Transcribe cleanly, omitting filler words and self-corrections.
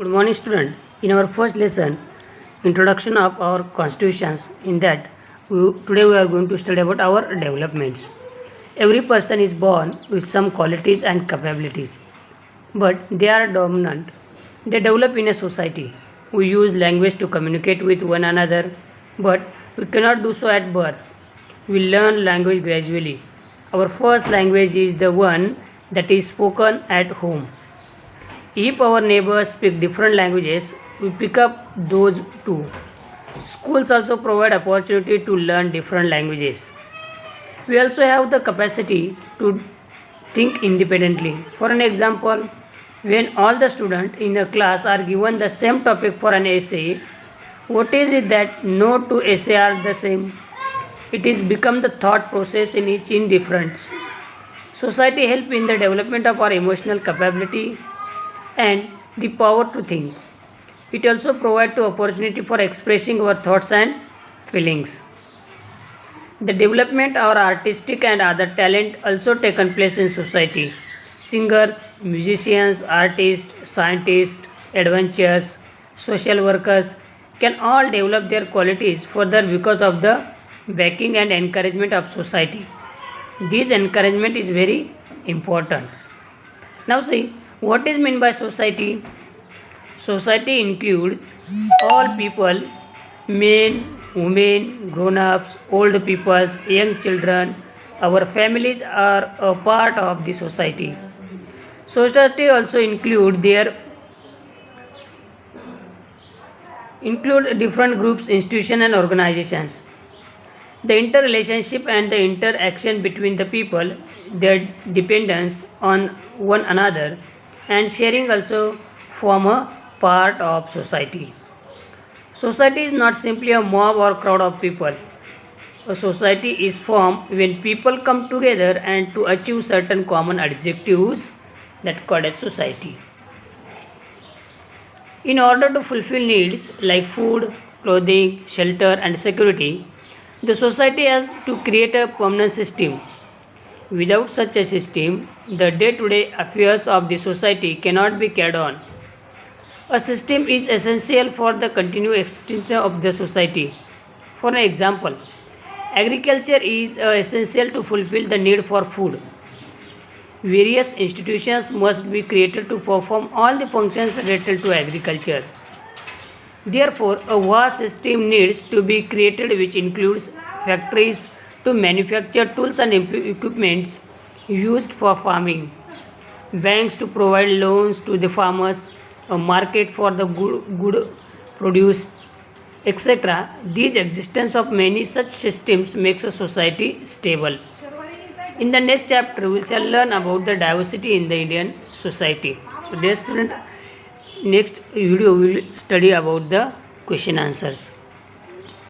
Good morning, student. In our first lesson, introduction of our constitutions, in that today we are going to study about our developments. Every person is born with some qualities and capabilities, but they are dominant. They develop in a society. We use language to communicate with one another, but we cannot do so at birth. We learn language gradually. Our first language is the one that is spoken at home. If our neighbors speak different languages, we pick up those too. Schools also provide opportunity to learn different languages. We also have the capacity to think independently. For an example, when all the students in a class are given the same topic for an essay, what is it that no two essay are the same? It is become the thought process in each in difference. Society help in the development of our emotional capability and the power to think. It also provides the opportunity for expressing our thoughts and feelings. The development of our artistic and other talent also taken place in society. Singers, musicians, artists, scientists, adventurers, social workers can all develop their qualities further because of the backing and encouragement of society. This encouragement is very important. Now see, what is meant by society? Society includes all people, men, women, grown-ups, old peoples, young children. Our families are a part of the society. Society also include different groups, institutions, and organizations. The interrelationship and the interaction between the people, their dependence on one another, and sharing also form a part of society. Society is not simply a mob or crowd of people. A society is formed when people come together and to achieve certain common objectives that called as society. In order to fulfill needs like food, clothing, shelter and security, the society has to create a permanent system. Without such a system, the day-to-day affairs of the society cannot be carried on. A system is essential for the continued existence of the society. For an example, agriculture is essential to fulfill the need for food. Various institutions must be created to perform all the functions related to agriculture. Therefore, a vast system needs to be created which includes factories to manufacture tools and equipments used for farming, banks to provide loans to the farmers, a market for the good produce, etc. These existence of many such systems makes a society stable. In the next chapter, we shall learn about the diversity in the Indian society. So, dear student, next video we will study about the question answers.